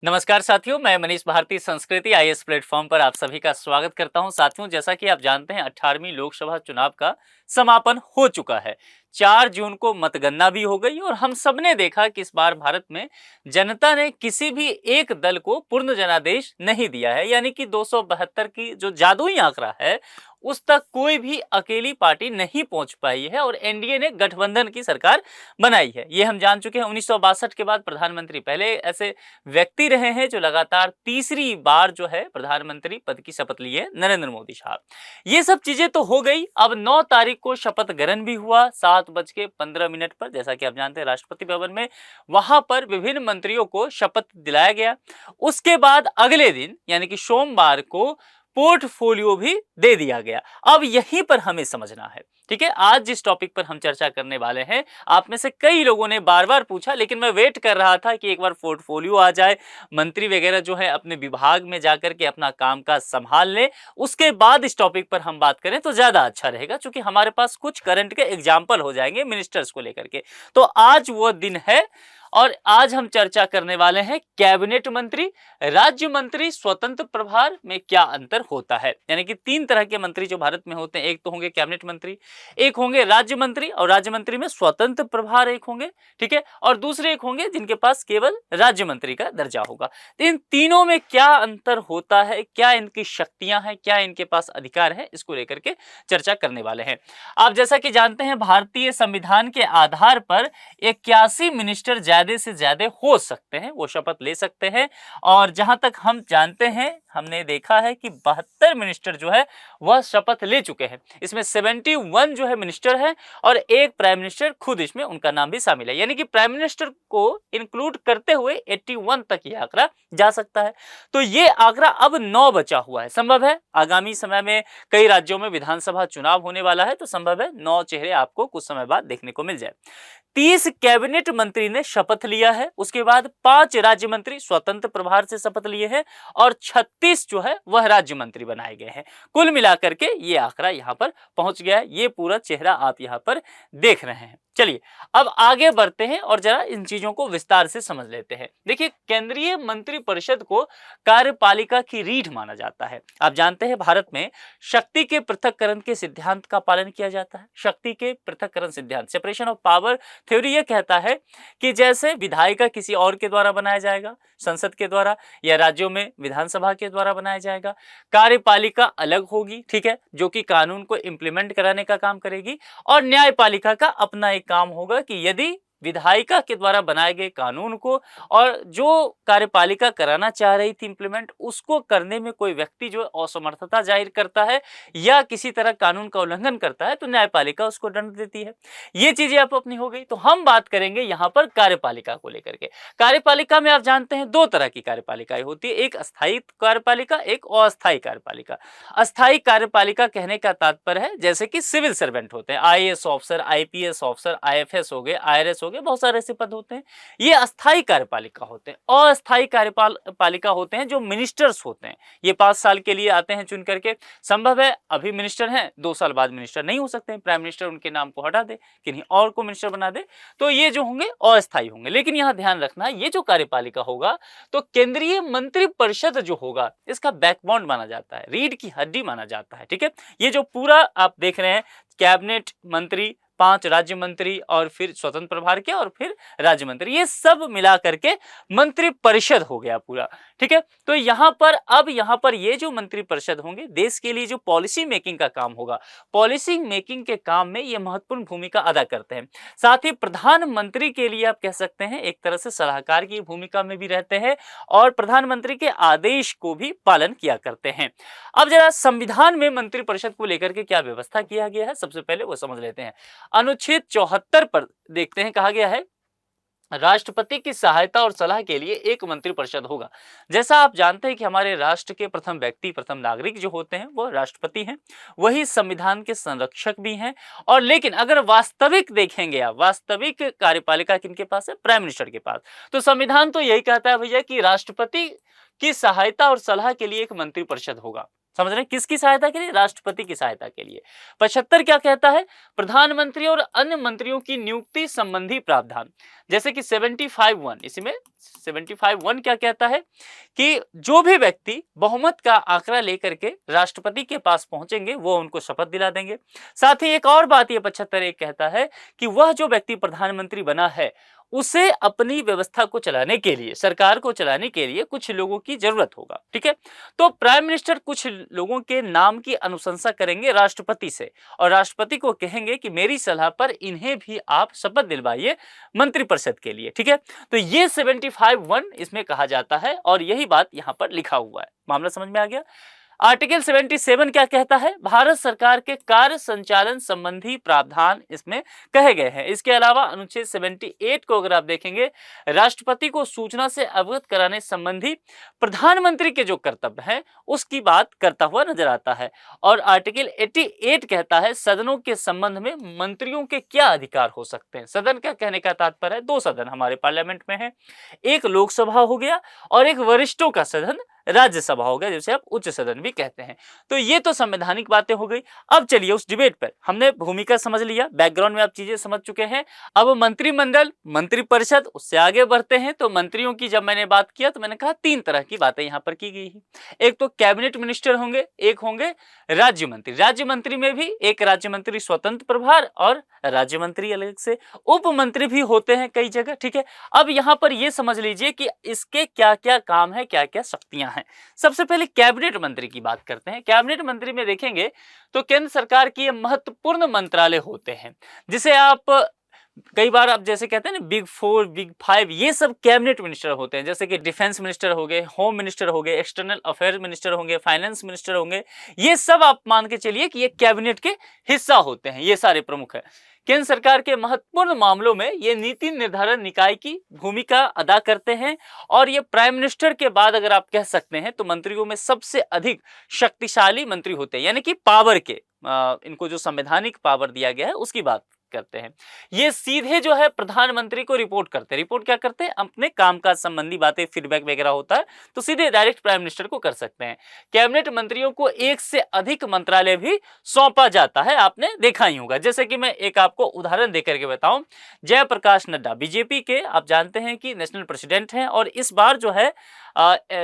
नमस्कार साथियों, मैं मनीष भारती संस्कृति आईएएस प्लेटफॉर्म पर आप सभी का स्वागत करता हूं। साथियों, जैसा कि आप जानते हैं 18वीं लोकसभा चुनाव का समापन हो चुका है। 4 जून को मतगणना भी हो गई और हम सबने देखा कि इस बार भारत में जनता ने किसी भी एक दल को पूर्ण जनादेश नहीं दिया है, यानी कि 272 की जो जादुई आंकड़ा है उस तक कोई भी अकेली पार्टी नहीं पहुंच पाई है और एनडीए ने गठबंधन की सरकार बनाई है। ये हम जान चुके हैं। 1962 के बाद प्रधानमंत्री पहले ऐसे व्यक्ति रहे हैं जो लगातार तीसरी बार जो है प्रधानमंत्री पद की शपथ लिए, नरेंद्र मोदी साहब। ये सब चीजें तो हो गई। अब 9 तारीख को शपथ ग्रहण भी हुआ 7:15 पर, जैसा कि आप जानते हैं, राष्ट्रपति भवन में। वहां पर विभिन्न मंत्रियों को शपथ दिलाया गया। उसके बाद अगले दिन यानी कि सोमवार को पोर्टफोलियो भी दे दिया गया। अब यहीं पर हमें समझना है, ठीक है। आज जिस टॉपिक पर हम चर्चा करने वाले हैं, आप में से कई लोगों ने बार बार पूछा, लेकिन मैं वेट कर रहा था कि एक बार पोर्टफोलियो आ जाए, मंत्री वगैरह जो है अपने विभाग में जाकर के अपना कामकाज संभाल ले, उसके बाद इस टॉपिक पर हम बात करें तो ज्यादा अच्छा रहेगा, क्योंकि हमारे पास कुछ करंट के एग्जाम्पल हो जाएंगे मिनिस्टर्स को लेकर के। तो आज वो दिन है और आज हम चर्चा करने वाले हैं कैबिनेट मंत्री, राज्य मंत्री, स्वतंत्र प्रभार में क्या अंतर होता है। यानी कि 3 तरह के मंत्री जो भारत में होते हैं, एक तो होंगे कैबिनेट मंत्री, एक होंगे राज्य मंत्री और राज्य मंत्री में स्वतंत्र प्रभार एक होंगे, ठीक है, और दूसरे एक होंगे जिनके पास केवल राज्य मंत्री का दर्जा होगा। तो इन तीनों में क्या अंतर होता है, क्या इनकी शक्तियां हैं, क्या इनके पास अधिकार है, इसको लेकर के चर्चा करने वाले हैं। आप जैसा कि जानते हैं, भारतीय संविधान के आधार पर 81 मिनिस्टर ज्यादा से ज्यादा हो सकते हैं, वो शपथ ले सकते हैं। और जहां तक हम जानते हैं, हमने देखा है कि 72 मिनिस्टर जो है वह शपथ ले चुके हैं। इसमें 71 जो है मिनिस्टर है और एक प्राइम मिनिस्टर खुद इसमें, उनका नाम भी शामिल है। यानी कि प्राइम मिनिस्टर को इंक्लूड करते हुए 81 तक ये आंकड़ा जा सकता है। तो ये आंकड़ा अब 9 बचा हुआ है। संभव है आगामी समय में कई राज्यों में विधानसभा चुनाव होने वाला है, तो संभव है 9 चेहरे आपको कुछ समय बाद देखने को मिल जाए। 30 कैबिनेट मंत्री ने शपथ लिया है। उसके बाद 5 राज्य मंत्री स्वतंत्र प्रभार से शपथ लिए हैं और 36 जो है वह राज्य मंत्री बनाए गए हैं। कुल मिलाकर के ये आंकड़ा यहां पर पहुंच गया है। ये पूरा चेहरा आप यहां पर देख रहे हैं। चलिए अब आगे बढ़ते हैं और जरा इन चीजों को विस्तार से समझ लेते हैं। देखिए, केंद्रीय मंत्रिपरिषद को कार्यपालिका की रीढ़ माना जाता है। आप जानते हैं भारत में शक्ति के पृथक्करण के सिद्धांत का पालन किया जाता है। शक्ति के पृथक्करण सिद्धांत, सेपरेशन ऑफ पावर थ्योरी, ये कहता है कि जैसे विधायिका किसी और के द्वारा बनाया जाएगा, संसद के द्वारा, या राज्यों में विधानसभा के द्वारा बनाया जाएगा, कार्यपालिका अलग होगी, ठीक है, जो कि कानून को इंप्लीमेंट कराने का काम करेगी, और न्यायपालिका का अपना एक काम होगा कि यदि विधायिका के द्वारा बनाए गए कानून को और जो कार्यपालिका कराना चाह रही थी इंप्लीमेंट, उसको करने में कोई व्यक्ति जो असमर्थता जाहिर करता है या किसी तरह कानून का उल्लंघन करता है, तो न्यायपालिका उसको दंड देती है। ये चीजें आप अपनी हो गई। तो हम बात करेंगे यहां पर कार्यपालिका को लेकर के। कार्यपालिका में आप जानते हैं 2 तरह की कार्यपालिकाएं होती है, एक अस्थायी कार्यपालिका, एक अस्थायी कार्यपालिका। अस्थायी कार्यपालिका कहने का तात्पर्य है जैसे कि सिविल सर्वेंट होते हैं, IAS officer, IPS officer, IFS हो गए, आईआरएस हो गए, बहुत सारे ऐसे पद होते हैं। ये अस्थायी कार्यपालिका होते हैं। अस्थायी कार्यपालिका होते हैं जो मिनिस्टर्स होते हैं। ये 5 साल के लिए आते हैं चुन करके। संभव है अभी मिनिस्टर हैं, 2 साल बाद मिनिस्टर नहीं हो सकते हैं, प्राइम मिनिस्टर उनके नाम को हटा दे, किन्हीं और को मिनिस्टर बना दे, तो ये जो होंगे अस्थायी होंगे। लेकिन यहां ध्यान रखना, ये जो कार्यपालिका होगा तो केंद्रीय मंत्रिपरिषद जो होगा इसका बैकबोन माना जाता है, रीढ़ की हड्डी माना जाता है, ठीक है। ये जो पूरा आप देख रहे हैं, कैबिनेट मंत्री, 5 राज्य मंत्री और फिर स्वतंत्र प्रभार के और फिर राज्य मंत्री, ये सब मिला करके मंत्रिपरिषद हो गया पूरा, ठीक है। तो यहां पर अब यहां पर ये जो मंत्रिपरिषद होंगे, देश के लिए जो पॉलिसी मेकिंग का काम होगा, पॉलिसी मेकिंग के काम में ये महत्वपूर्ण भूमिका अदा करते हैं। साथ ही प्रधानमंत्री के लिए आप कह सकते हैं एक तरह से सलाहकार की भूमिका में भी रहते हैं और प्रधानमंत्री के आदेश को भी पालन किया करते हैं। अब जरा संविधान में मंत्रिपरिषद को लेकर के क्या व्यवस्था किया गया है, सबसे पहले वो समझ लेते हैं। अनुच्छेद 74 पर देखते हैं, कहा गया है राष्ट्रपति की सहायता और सलाह के लिए एक मंत्रिपरिषद होगा। जैसा आप जानते हैं कि हमारे राष्ट्र के प्रथम व्यक्ति, प्रथम नागरिक जो होते हैं वो राष्ट्रपति हैं, वही संविधान के संरक्षक भी हैं। और लेकिन अगर वास्तविक देखेंगे आप, वास्तविक कार्यपालिका किनके पास है? प्राइम मिनिस्टर के पास। तो संविधान तो यही कहता है भैया कि राष्ट्रपति की सहायता और सलाह के लिए एक मंत्रिपरिषद होगा। समझ रहे हैं? किसकी सहायता के लिए? राष्ट्रपति की सहायता के लिए। 75 क्या कहता है? प्रधानमंत्री और अन्य मंत्रियों की नियुक्ति संबंधी प्रावधान। जैसे कि 75(1) इसमें 75(1) क्या कहता है कि जो भी व्यक्ति बहुमत का आंकड़ा लेकर के राष्ट्रपति के पास पहुंचेंगे वो उनको शपथ दिला देंगे। साथ ही एक और बात ये 75(1) कहता है कि वह जो व्यक्ति प्रधानमंत्री बना है उसे अपनी व्यवस्था को चलाने के लिए, सरकार को चलाने के लिए कुछ लोगों की जरूरत होगा। ठीक है, तो प्राइम मिनिस्टर कुछ लोगों के नाम की अनुशंसा करेंगे राष्ट्रपति से और राष्ट्रपति को कहेंगे कि मेरी सलाह पर इन्हें भी आप शपथ दिलवाइए मंत्रिपरिषद के लिए। ठीक है, तो ये 75(1) इसमें कहा जाता है और यही बात यहां पर लिखा हुआ है। मामला समझ में आ गया? आर्टिकल 77 क्या कहता है? भारत सरकार के कार्य संचालन संबंधी प्रावधान इसमें कहे गए हैं। इसके अलावा अनुच्छेद 78 को अगर आप देखेंगे, राष्ट्रपति को सूचना से अवगत कराने संबंधी प्रधानमंत्री के जो कर्तव्य हैं उसकी बात करता हुआ नजर आता है। और आर्टिकल 88 कहता है सदनों के संबंध में मंत्रियों के क्या अधिकार हो सकते हैं। सदन का कहने का तात्पर्य है 2 सदन हमारे पार्लियामेंट में है, एक लोकसभा हो गया और एक वरिष्ठों का सदन राज्यसभा हो गया, जिसे आप उच्च सदन भी कहते हैं। तो ये तो संवैधानिक बातें हो गई। अब चलिए उस डिबेट पर, हमने भूमिका समझ लिया, बैकग्राउंड में आप चीजें समझ चुके हैं। अब मंत्रिमंडल, मंत्रिपरिषद, उससे आगे बढ़ते हैं। तो मंत्रियों की जब मैंने बात किया तो मैंने कहा 3 तरह की बातें यहां पर की गई है। एक तो कैबिनेट मिनिस्टर होंगे, एक होंगे राज्य मंत्री। राज्य मंत्री में भी एक राज्य मंत्री स्वतंत्र प्रभार और राज्य मंत्री अलग से, उप मंत्री भी होते हैं कई जगह। ठीक है, अब यहां पर यह समझ लीजिए कि इसके क्या क्या काम है, क्या क्या शक्तियां हैं। सबसे पहले कैबिनेट मंत्री की बात करते हैं। कैबिनेट मंत्री में देखेंगे तो केंद्र सरकार की ये महत्वपूर्ण मंत्रालय होते हैं, जिसे आप कई बार आप जैसे कहते हैं ना बिग 4, बिग 5, ये सब कैबिनेट मिनिस्टर होते हैं। जैसे कि डिफेंस मिनिस्टर हो गए, होम मिनिस्टर हो गए, एक्सटर्नल अफेयर मिनिस्टर होंगे, फाइनेंस मिनिस्टर होंगे, ये सब आप मान के चलिए कि ये कैबिनेट के हिस्सा होते हैं। ये सारे प्रमुख है। केंद्र सरकार के महत्वपूर्ण मामलों में ये नीति निर्धारण निकाय की भूमिका अदा करते हैं और ये प्राइम मिनिस्टर के बाद अगर आप कह सकते हैं तो मंत्रियों में सबसे अधिक शक्तिशाली मंत्री होते हैं, यानी कि पावर के इनको जो संवैधानिक पावर दिया गया है उसकी बात करते हैं। ये सीधे जो है प्रधानमंत्री को रिपोर्ट करते हैं। रिपोर्ट क्या करते हैं? अपने कामकाज संबंधी बातें, फीडबैक वगैरह होता है तो सीधे डायरेक्ट प्राइम मिनिस्टर को कर सकते हैं। कैबिनेट मंत्रियों को एक से अधिक मंत्रालय भी सौंपा जाता है, आपने देखा ही होगा। जैसे कि मैं एक आपको उदाहरण देकर के बताऊं, जयप्रकाश नड्डा बीजेपी के आप जानते हैं कि नेशनल प्रेसिडेंट हैं और इस बार जो है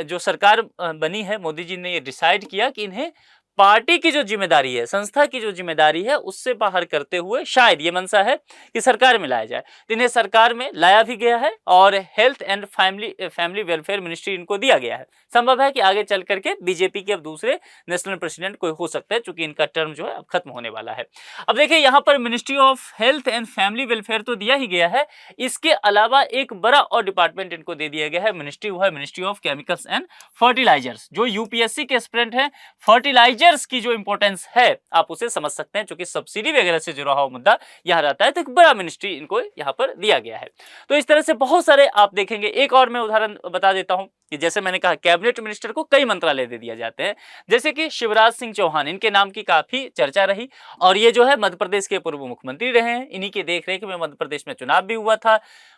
जो सरकार बनी है, मोदी जी ने ये डिसाइड किया कि इन्हें पार्टी की जो जिम्मेदारी है, संस्था की जो जिम्मेदारी है उससे बाहर करते हुए शायद ये मंशा है कि सरकार में लाया जाए। तो इन्हें सरकार में लाया भी गया है और health and family welfare ministry इनको दिया गया है। संभव है कि आगे चल करके बीजेपी के अब दूसरे नेशनल प्रेसिडेंट कोई हो सकता है, चूंकि इनका टर्म जो है अब खत्म होने वाला है। अब देखिए यहाँ पर ministry of health and family welfare तो दिया ही गया है, इसके अलावा एक बड़ा और डिपार्टमेंट इनको दे दिया गया है मिनिस्ट्री, वो है ministry of chemicals and fertilizers. जो यूपीएससी के एस्पिरेंट है, फर्टिलाइजर्स की जो इंपॉर्टेंस है आप उसे समझ सकते हैं, क्योंकि सब्सिडी वगैरह से जुड़ा हुआ मुद्दा यहाँ रहता है, तो एक बड़ा मिनिस्ट्री इनको यहाँ पर दिया गया है। तो इस तरह से बहुत सारे आप देखेंगे। एक और मैं उदाहरण बता देता हूं कि जैसे मैंने कहा कैबिनेट मिनिस्टर को कई मंत्रालय दे दिए जाते हैं, जैसे कि शिवराज सिंह चौहान, इनके नाम की काफी चर्चा रही और ये जो है मध्य प्रदेश के पूर्व मुख्यमंत्री रहे हैं। इन्हीं की देखरेख में मध्य प्रदेश में चुनाव भी हुआ था,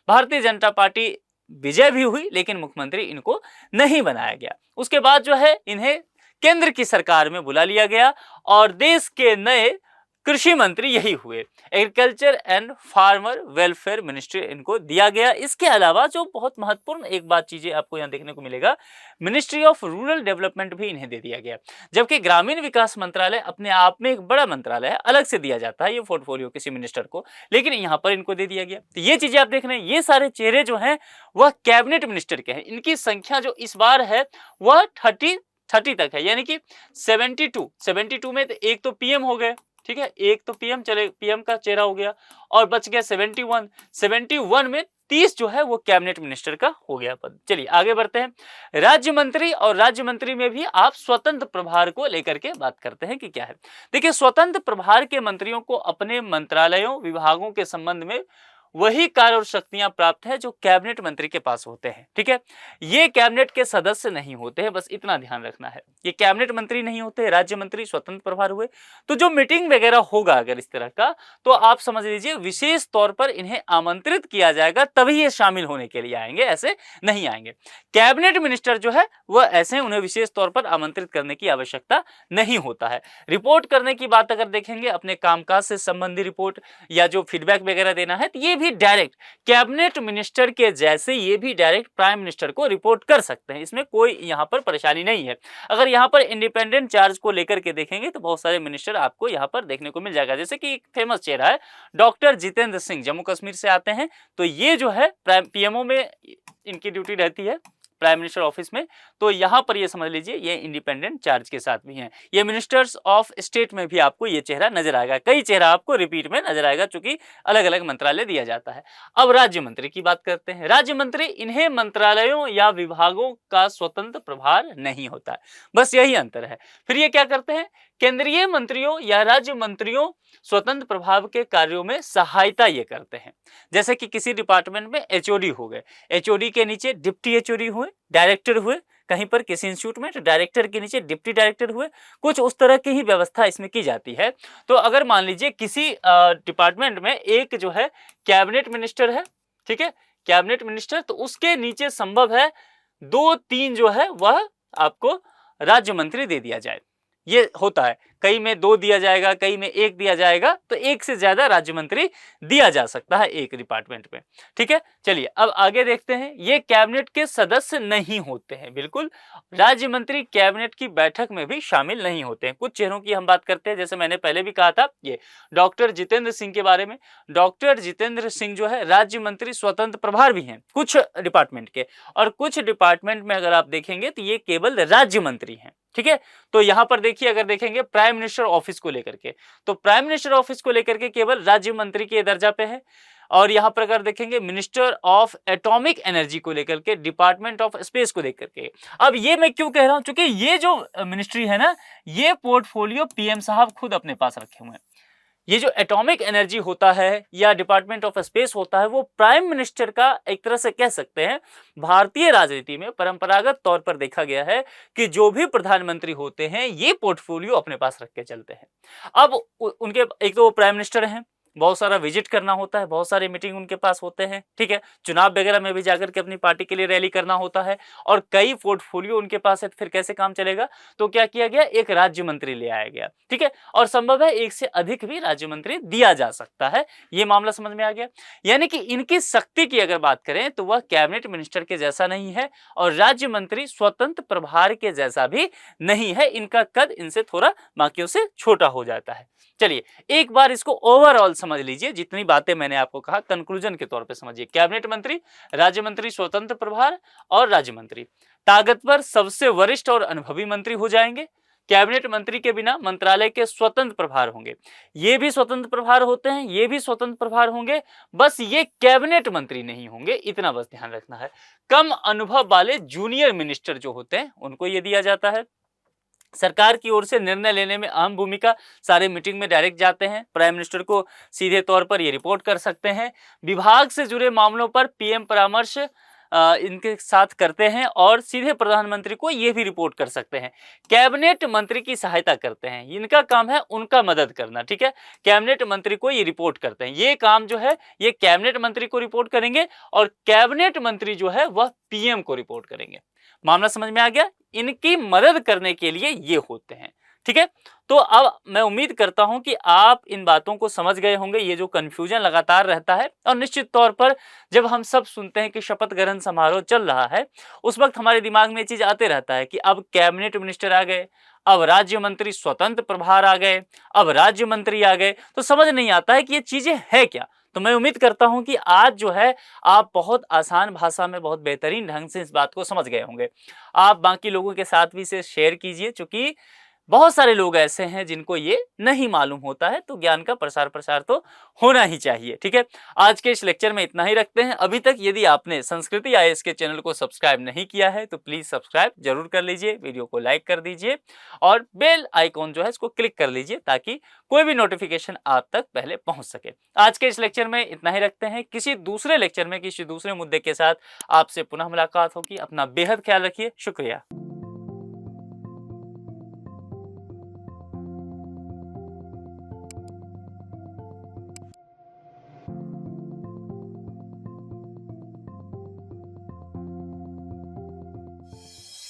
भारतीय जनता पार्टी विजय भी हुई, लेकिन मुख्यमंत्री इनको नहीं बनाया गया। उसके बाद जो है इन्हें केंद्र की सरकार में बुला लिया गया और देश के नए कृषि मंत्री यही हुए। Agriculture and farmer welfare ministry इनको दिया गया। इसके अलावा जो बहुत महत्वपूर्ण एक बात चीजें आपको यहाँ देखने को मिलेगा, मिनिस्ट्री ऑफ रूरल डेवलपमेंट भी इन्हें दे दिया गया। जबकि ग्रामीण विकास मंत्रालय अपने आप में एक बड़ा मंत्रालय है, अलग से दिया जाता है ये पोर्टफोलियो किसी मिनिस्टर को, लेकिन यहाँ पर इनको दे दिया गया। तो ये चीजें आप देख रहे हैं, ये सारे चेहरे जो हैं वह कैबिनेट मिनिस्टर के हैं। इनकी संख्या जो इस बार है वह 30 तक है, यानी कि 72 में तो एक तो पीएम हो गए, ठीक है, एक तो पीएम चले, पीएम का चेहरा हो गया और बच गया 71 में 30 जो है वो कैबिनेट मिनिस्टर का हो गया पद। चलिए आगे बढ़ते हैं। राज्य मंत्री, और राज्य मंत्री में भी आप स्वतंत्र प्रभार को लेकर के बात करते हैं कि क्या है। देखिए स्वतंत्र प्रभार के मंत्रियों को अपने मंत्रालयों, विभागों के संबंध में वही कार्य और शक्तियां प्राप्त है जो कैबिनेट मंत्री के पास होते हैं। ठीक है, ये कैबिनेट के सदस्य नहीं होते हैं, बस इतना ध्यान रखना है। ये कैबिनेट मंत्री नहीं होते, राज्य मंत्री स्वतंत्र प्रभार हुए। तो जो मीटिंग वगैरह होगा अगर इस तरह का, तो आप समझ लीजिए विशेष तौर पर इन्हें आमंत्रित किया जाएगा, तभी ये शामिल होने के लिए आएंगे, ऐसे नहीं आएंगे। कैबिनेट मिनिस्टर जो है वह ऐसे, उन्हें विशेष तौर पर आमंत्रित करने की आवश्यकता नहीं होता है। रिपोर्ट करने की बात अगर देखेंगे, अपने कामकाज से संबंधी रिपोर्ट या जो फीडबैक वगैरह देना है, तो ये भी डायरेक्ट कैबिनेट मिनिस्टर के जैसे ये भी डायरेक्ट प्राइम मिनिस्टर को रिपोर्ट कर सकते हैं। इसमें कोई यहाँ पर परेशानी नहीं है। अगर यहाँ पर इंडिपेंडेंट चार्ज को लेकर के देखेंगे तो बहुत सारे मिनिस्टर आपको यहाँ पर देखने को मिल जाएगा। जैसे कि एक फेमस चेहरा है डॉक्टर जितेंद्र सिंह, जम्मू कश्मीर से आते हैं। तो ये जो है पीएमओ में इनकी ड्यूटी रहती है, प्राइम मिनिस्टर ऑफिस में। तो यहाँ पर ये समझ लीजिए ये इंडिपेंडेंट चार्ज के साथ भी हैं। ये मिनिस्टर्स ऑफ स्टेट में भी आपको ये चेहरा नजर आएगा, कई चेहरा आपको रिपीट में नजर आएगा, चूंकि अलग अलग मंत्रालय दिया जाता है। अब राज्य मंत्री की बात करते हैं। राज्य मंत्री, इन्हें मंत्रालयों या विभागों का स्वतंत्र प्रभार नहीं होता है, बस यही अंतर है। फिर ये क्या करते हैं, केंद्रीय मंत्रियों या राज्य मंत्रियों स्वतंत्र प्रभाव के कार्यों में सहायता ये करते हैं। जैसे कि किसी डिपार्टमेंट में एचओडी हो गए, एचओडी के नीचे डिप्टी एचओडी हुए, डायरेक्टर हुए, कहीं पर किसी इंस्टीट्यूट में तो डायरेक्टर के नीचे डिप्टी डायरेक्टर हुए, कुछ उस तरह की ही व्यवस्था इसमें की जाती है। तो अगर मान लीजिए किसी डिपार्टमेंट में एक जो है कैबिनेट मिनिस्टर है, ठीक है, कैबिनेट मिनिस्टर, तो उसके नीचे संभव है 2-3 जो है वह आपको राज्य मंत्री दे दिया जाए। ये होता है, कई में 2 दिया जाएगा, कई में 1 दिया जाएगा, तो 1 से ज्यादा राज्य मंत्री दिया जा सकता है एक डिपार्टमेंट में। ठीक है, चलिए अब आगे देखते हैं। ये कैबिनेट के सदस्य नहीं होते हैं, बिल्कुल राज्य मंत्री कैबिनेट की बैठक में भी शामिल नहीं होते हैं। कुछ चेहरों की हम बात करते हैं, जैसे मैंने पहले भी कहा था ये डॉक्टर जितेंद्र सिंह के बारे में। डॉक्टर जितेंद्र सिंह जो है राज्य मंत्री स्वतंत्र प्रभार भी हैं कुछ डिपार्टमेंट के, और कुछ डिपार्टमेंट में अगर आप देखेंगे तो ये केवल राज्य मंत्री हैं। ठीक है, तो यहां पर देखिए अगर देखेंगे प्राइम मिनिस्टर ऑफिस को लेकर के, तो प्राइम मिनिस्टर ऑफिस को लेकर के केवल राज्य मंत्री के दर्जा पे है। और यहां पर अगर देखेंगे मिनिस्टर ऑफ एटॉमिक एनर्जी को लेकर के, डिपार्टमेंट ऑफ स्पेस को लेकर के। अब ये मैं क्यों कह रहा हूं, क्योंकि ये जो मिनिस्ट्री है ना, ये पोर्टफोलियो पीएम साहब खुद अपने पास रखे हुए हैं। ये जो एटॉमिक एनर्जी होता है या डिपार्टमेंट ऑफ स्पेस होता है, वो प्राइम मिनिस्टर का एक तरह से कह सकते हैं, भारतीय राजनीति में परंपरागत तौर पर देखा गया है कि जो भी प्रधानमंत्री होते हैं ये पोर्टफोलियो अपने पास रख के चलते हैं। अब उनके एक तो वो प्राइम मिनिस्टर हैं, बहुत सारा विजिट करना होता है, बहुत सारे मीटिंग उनके पास होते हैं। ठीक है, चुनाव वगैरह में भी जाकर के अपनी पार्टी के लिए रैली करना होता है, और कई पोर्टफोलियो उनके पास है। फिर कैसे काम चलेगा, तो क्या किया गया, एक राज्य मंत्री ले आया गया। ठीक है, और संभव है एक से अधिक भी राज्य मंत्री दिया जा सकता है। ये मामला समझ में आ गया। यानी कि इनकी शक्ति की अगर बात करें तो वह कैबिनेट मिनिस्टर के जैसा नहीं है, और राज्य मंत्री स्वतंत्र प्रभार के जैसा भी नहीं है। इनका कद इनसे थोड़ा बाकियों से छोटा हो जाता है। चलिए एक बार इसको ओवरऑल समझ लीजिए, जितनी बातें मैंने आपको कहा कंक्लूजन के तौर पे समझिए। कैबिनेट मंत्री, राज्य मंत्री स्वतंत्र प्रभार, और राज्य मंत्री ताकतवर सबसे वरिष्ठ और अनुभवी मंत्री हो जाएंगे। कैबिनेट मंत्री के बिना मंत्रालय के स्वतंत्र प्रभार होंगे, ये भी स्वतंत्र प्रभार होते हैं, ये भी स्वतंत्र प्रभार होंगे, बस ये कैबिनेट मंत्री नहीं होंगे, इतना बस ध्यान रखना है। कम अनुभव वाले जूनियर मिनिस्टर जो होते हैं उनको ये दिया जाता है। सरकार की ओर से निर्णय लेने में अहम भूमिका, सारे मीटिंग में डायरेक्ट जाते हैं, प्राइम मिनिस्टर को सीधे तौर पर ये रिपोर्ट कर सकते हैं। विभाग से जुड़े मामलों पर पीएम परामर्श इनके साथ करते हैं, और सीधे प्रधानमंत्री को ये भी रिपोर्ट कर सकते हैं। कैबिनेट मंत्री की सहायता करते हैं, इनका काम है उनका मदद करना। ठीक है, कैबिनेट मंत्री को ये रिपोर्ट करते हैं, ये काम जो है ये कैबिनेट मंत्री को रिपोर्ट करेंगे, और कैबिनेट मंत्री जो है वह पीएम को रिपोर्ट करेंगे। मामला समझ में आ गया, इनकी मदद करने के लिए ये होते हैं। ठीक है, तो अब मैं उम्मीद करता हूं कि आप इन बातों को समझ गए होंगे। ये जो कंफ्यूजन लगातार रहता है, और निश्चित तौर पर जब हम सब सुनते हैं कि शपथ ग्रहण समारोह चल रहा है, उस वक्त हमारे दिमाग में ये चीज आते रहता है कि अब कैबिनेट मिनिस्टर आ गए, अब राज्य मंत्री स्वतंत्र प्रभार आ गए, अब राज्य मंत्री आ गए, तो समझ नहीं आता है कि ये चीजें है क्या। तो मैं उम्मीद करता हूं कि आज जो है आप बहुत आसान भाषा में बहुत बेहतरीन ढंग से इस बात को समझ गए होंगे। आप बाकी लोगों के साथ भी इसे शेयर कीजिए, क्योंकि बहुत सारे लोग ऐसे हैं जिनको ये नहीं मालूम होता है, तो ज्ञान का प्रसार प्रसार तो होना ही चाहिए। ठीक है, आज के इस लेक्चर में इतना ही रखते हैं। अभी तक यदि आपने संस्कृति आईएएस के चैनल को सब्सक्राइब नहीं किया है तो प्लीज सब्सक्राइब जरूर कर लीजिए, वीडियो को लाइक कर दीजिए और बेल आइकॉन जो है इसको क्लिक कर लीजिए ताकि कोई भी नोटिफिकेशन आप तक पहले पहुंच सके। आज के इस लेक्चर में इतना ही रखते हैं। किसी दूसरे लेक्चर में किसी दूसरे मुद्दे के साथ आपसे पुनः मुलाकात होगी। अपना बेहद ख्याल रखिए। शुक्रिया।